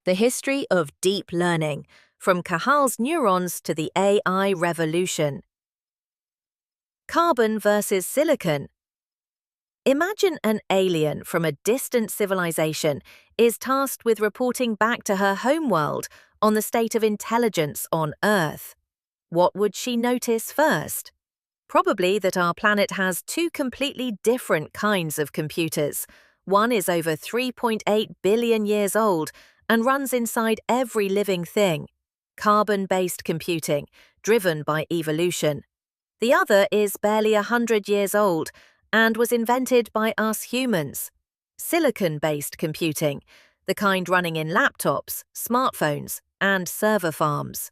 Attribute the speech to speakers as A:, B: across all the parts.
A: The History of Deep Learning, from Cajal's Neurons to the AI Revolution. Carbon versus silicon. Imagine an alien from a distant civilization is tasked with reporting back to her homeworld on the state of intelligence on Earth. What would she notice first? Probably that our planet has two completely different kinds of computers. One is over 3.8 billion years old and runs inside every living thing, carbon-based computing, driven by evolution. The other is barely 100 years old and was invented by us humans, silicon-based computing, the kind running in laptops, smartphones, and server farms.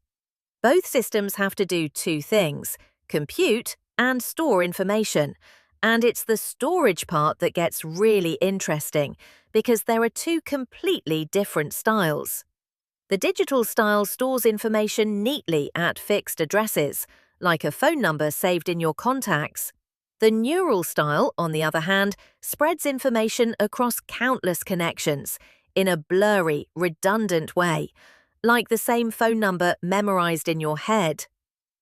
A: Both systems have to do two things: compute and store information. And it's the storage part that gets really interesting, because there are two completely different styles. The digital style stores information neatly at fixed addresses, like a phone number saved in your contacts. The neural style, on the other hand, spreads information across countless connections in a blurry, redundant way, like the same phone number memorized in your head.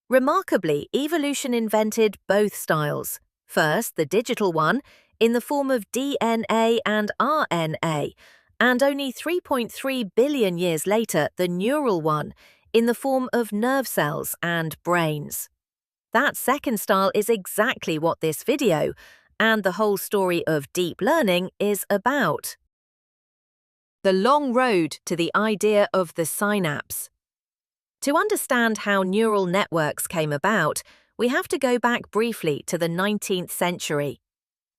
A: Remarkably, evolution invented both styles. First, the digital one, in the form of DNA and RNA, and only 3.3 billion years later, the neural one, in the form of nerve cells and brains. That second style is exactly what this video, and the whole story of deep learning, is about. The long road to the idea of the synapse. To understand how neural networks came about, we have to go back briefly to the 19th century.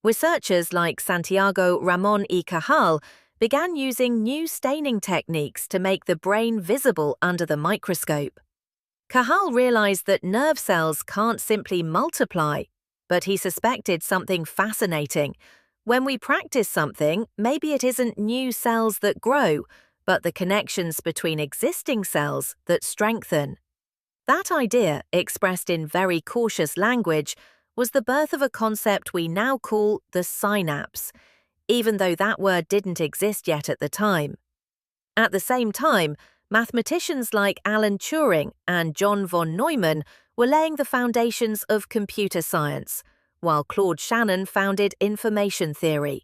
A: Researchers like Santiago Ramón y Cajal began using new staining techniques to make the brain visible under the microscope. Cajal realized that nerve cells can't simply multiply, but he suspected something fascinating. When we practice something, maybe it isn't new cells that grow, but the connections between existing cells that strengthen. That idea, expressed in very cautious language, was the birth of a concept we now call the synapse, even though that word didn't exist yet at the time. At the same time, mathematicians like Alan Turing and John von Neumann were laying the foundations of computer science, while Claude Shannon founded information theory.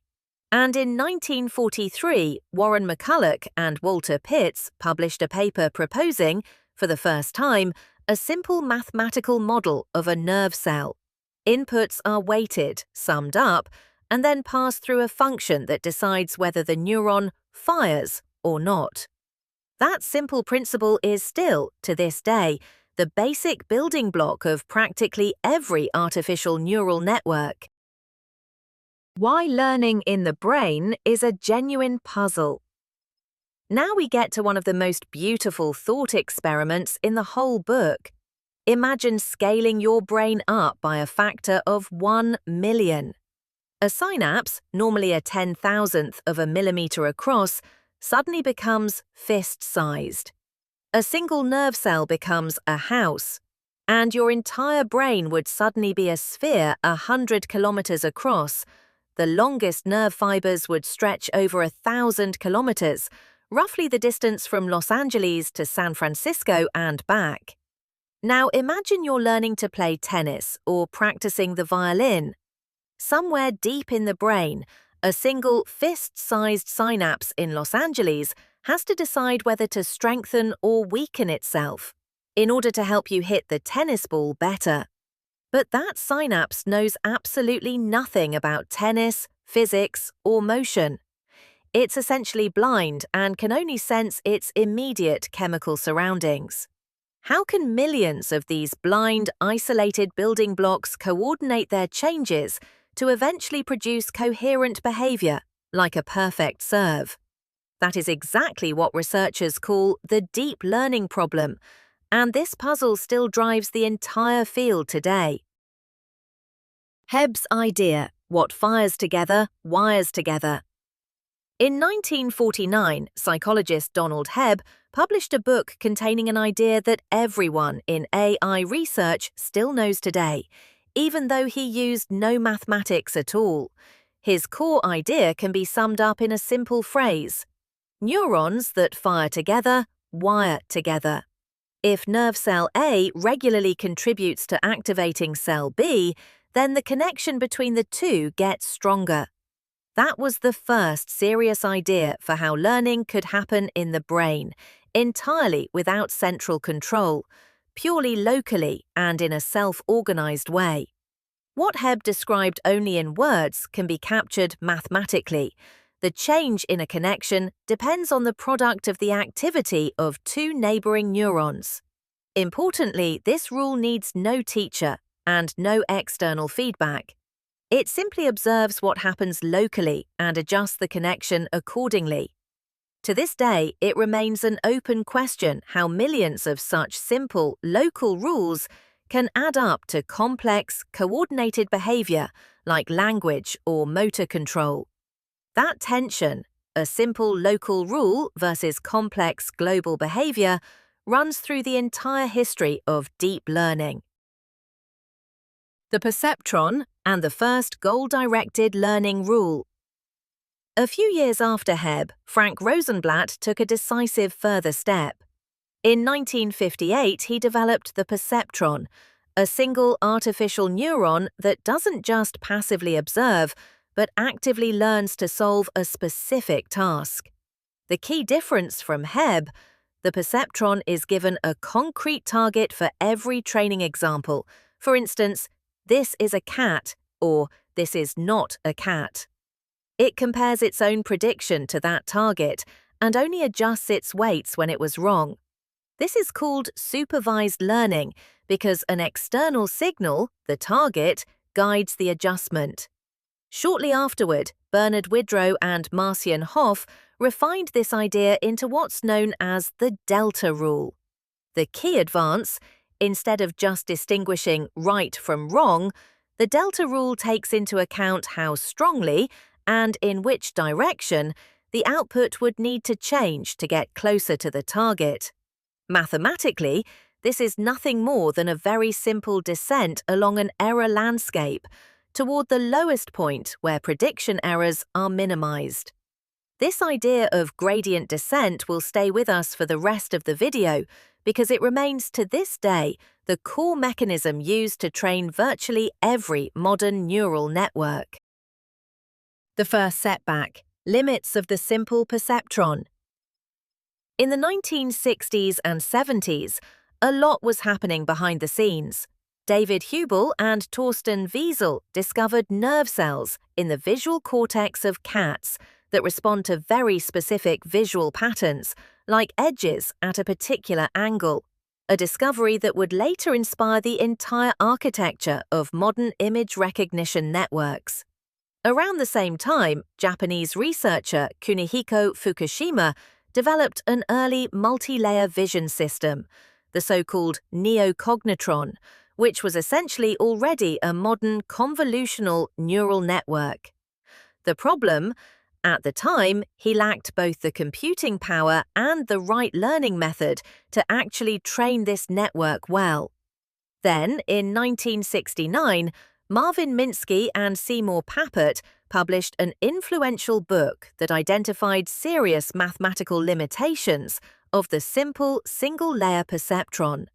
A: And in 1943, Warren McCulloch and Walter Pitts published a paper proposing, for the first time, a simple mathematical model of a nerve cell. Inputs are weighted, summed up, and then pass through a function that decides whether the neuron fires or not. That simple principle is still, to this day, the basic building block of practically every artificial neural network. Why learning in the brain is a genuine puzzle. Now we get to one of the most beautiful thought experiments in the whole book. Imagine scaling your brain up by a factor of 1 million. A synapse, normally a 10,000th of a millimeter across, suddenly becomes fist-sized. A single nerve cell becomes a house, and your entire brain would suddenly be a sphere 100 kilometers across. The longest nerve fibers would stretch over 1,000 kilometers, roughly the distance from Los Angeles to San Francisco and back. Now imagine you're learning to play tennis or practicing the violin. Somewhere deep in the brain, a single fist-sized synapse in Los Angeles has to decide whether to strengthen or weaken itself in order to help you hit the tennis ball better. But that synapse knows absolutely nothing about tennis, physics, or motion. It's essentially blind and can only sense its immediate chemical surroundings. How can millions of these blind, isolated building blocks coordinate their changes to eventually produce coherent behavior, like a perfect serve? That is exactly what researchers call the deep learning problem, and this puzzle still drives the entire field today. Hebb's idea: what fires together, wires together. In 1949, psychologist Donald Hebb published a book containing an idea that everyone in AI research still knows today, even though he used no mathematics at all. His core idea can be summed up in a simple phrase: Neurons that fire together wire together. If nerve cell A regularly contributes to activating cell B, then the connection between the two gets stronger. That was the first serious idea for how learning could happen in the brain, entirely without central control, purely locally and in a self-organized way. What Hebb described only in words can be captured mathematically. The change in a connection depends on the product of the activity of two neighboring neurons. Importantly, this rule needs no teacher and no external feedback. It simply observes what happens locally and adjusts the connection accordingly. To this day, it remains an open question how millions of such simple, local rules can add up to complex, coordinated behavior like language or motor control. That tension, a simple local rule versus complex global behavior, runs through the entire history of deep learning. The perceptron and the first goal-directed learning rule. A few years after Hebb, Frank Rosenblatt took a decisive further step. In 1958, he developed the perceptron, a single artificial neuron that doesn't just passively observe, but actively learns to solve a specific task. The key difference from Hebb, the perceptron is given a concrete target for every training example. For instance, this is a cat, or this is not a cat. It compares its own prediction to that target and only adjusts its weights when it was wrong. This is called supervised learning because an external signal, the target, guides the adjustment. Shortly afterward, Bernard Widrow and Marcian Hoff refined this idea into what's known as the delta rule. The key advance, instead of just distinguishing right from wrong, the delta rule takes into account how strongly and in which direction the output would need to change to get closer to the target. Mathematically, this is nothing more than a very simple descent along an error landscape toward the lowest point where prediction errors are minimized. This idea of gradient descent will stay with us for the rest of the video because it remains to this day the core mechanism used to train virtually every modern neural network. The first setback, limits of the simple perceptron. In the 1960s and 70s, a lot was happening behind the scenes. David Hubel and Torsten Wiesel discovered nerve cells in the visual cortex of cats that respond to very specific visual patterns, like edges at a particular angle, a discovery that would later inspire the entire architecture of modern image recognition networks. Around the same time, Japanese researcher Kunihiko Fukushima developed an early multi-layer vision system, the so-called neocognitron, which was essentially already a modern convolutional neural network. The problem? At the time, he lacked both the computing power and the right learning method to actually train this network well. Then, in 1969, Marvin Minsky and Seymour Papert published an influential book that identified serious mathematical limitations of the simple single-layer perceptron.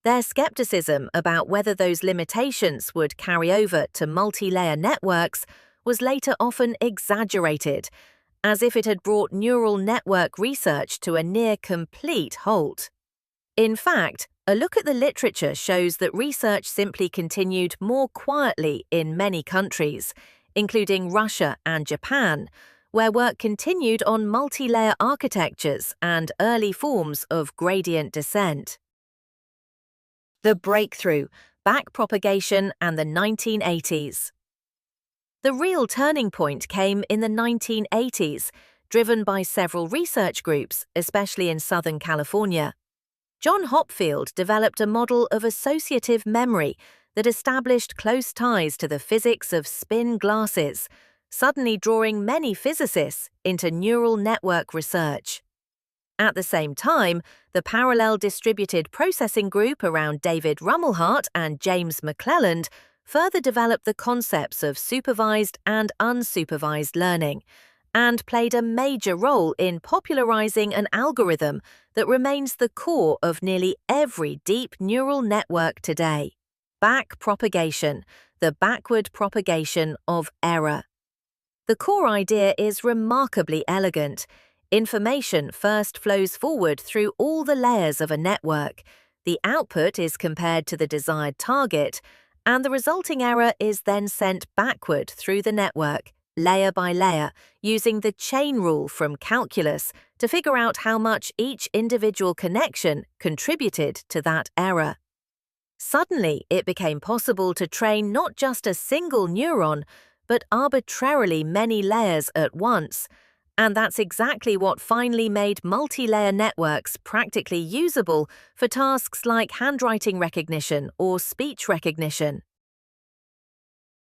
A: Their skepticism about whether those limitations would carry over to multi-layer networks was later often exaggerated, as if it had brought neural network research to a near-complete halt. In fact, a look at the literature shows that research simply continued more quietly in many countries, including Russia and Japan, where work continued on multi-layer architectures and early forms of gradient descent. The breakthrough, backpropagation, and the 1980s. The real turning point came in the 1980s, driven by several research groups, especially in Southern California. John Hopfield developed a model of associative memory that established close ties to the physics of spin glasses, suddenly drawing many physicists into neural network research. At the same time, the parallel distributed processing group around David Rumelhart and James McClelland further developed the concepts of supervised and unsupervised learning, and played a major role in popularizing an algorithm that remains the core of nearly every deep neural network today. Backpropagation, the backward propagation of error. The core idea is remarkably elegant. Information first flows forward through all the layers of a network. The output is compared to the desired target, and the resulting error is then sent backward through the network, layer by layer, using the chain rule from calculus to figure out how much each individual connection contributed to that error. Suddenly, it became possible to train not just a single neuron, but arbitrarily many layers at once. And that's exactly what finally made multi-layer networks practically usable for tasks like handwriting recognition or speech recognition.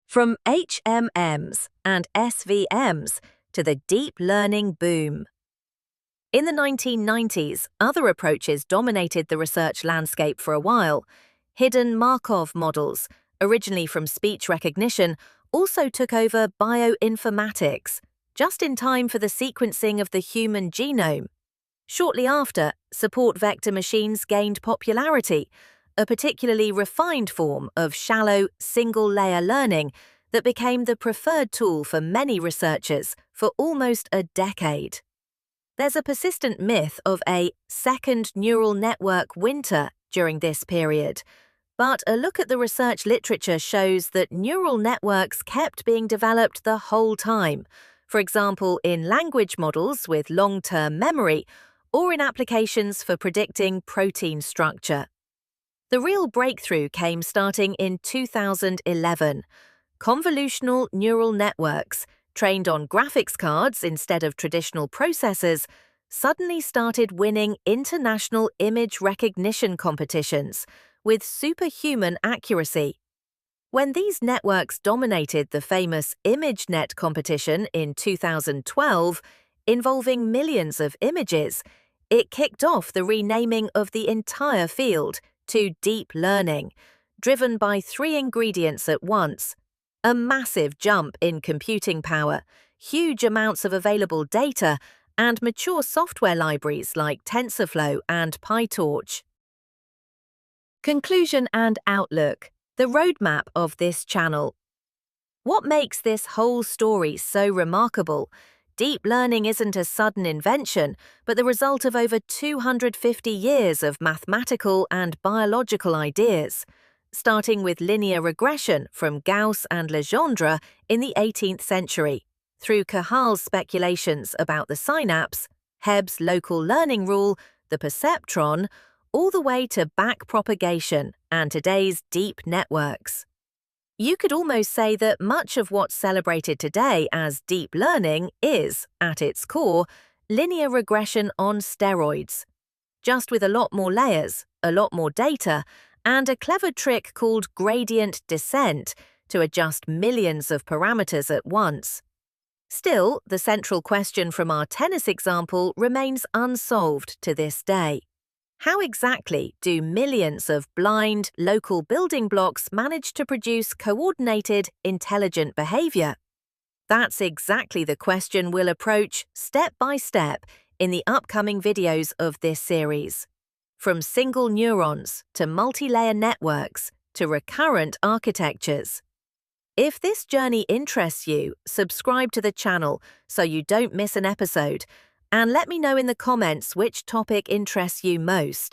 A: From HMMs and SVMs to the deep learning boom. In the 1990s, other approaches dominated the research landscape for a while. Hidden Markov models, originally from speech recognition, also took over bioinformatics, just in time for the sequencing of the human genome. Shortly after, support vector machines gained popularity, a particularly refined form of shallow, single-layer learning that became the preferred tool for many researchers for almost a decade. There's a persistent myth of a second neural network winter during this period, but a look at the research literature shows that neural networks kept being developed the whole time, for example in language models with long-term memory or in applications for predicting protein structure. The real breakthrough came starting in 2011. Convolutional neural networks, trained on graphics cards instead of traditional processors, suddenly started winning international image recognition competitions with superhuman accuracy. When these networks dominated the famous ImageNet competition in 2012, involving millions of images, it kicked off the renaming of the entire field to deep learning, driven by three ingredients at once: a massive jump in computing power, huge amounts of available data, and mature software libraries like TensorFlow and PyTorch. Conclusion and outlook. The roadmap of this channel. What makes this whole story so remarkable? Deep learning isn't a sudden invention, but the result of over 250 years of mathematical and biological ideas, starting with linear regression from Gauss and Legendre in the 18th century, through Cajal's speculations about the synapse, Hebb's local learning rule, the perceptron, all the way to backpropagation and today's deep networks. You could almost say that much of what's celebrated today as deep learning is, at its core, linear regression on steroids, just with a lot more layers, a lot more data, and a clever trick called gradient descent to adjust millions of parameters at once. Still, the central question from our tennis example remains unsolved to this day. How exactly do millions of blind, local building blocks manage to produce coordinated, intelligent behavior? That's exactly the question we'll approach step by step in the upcoming videos of this series. From single neurons to multi-layer networks to recurrent architectures. If this journey interests you, subscribe to the channel so you don't miss an episode, and let me know in the comments which topic interests you most.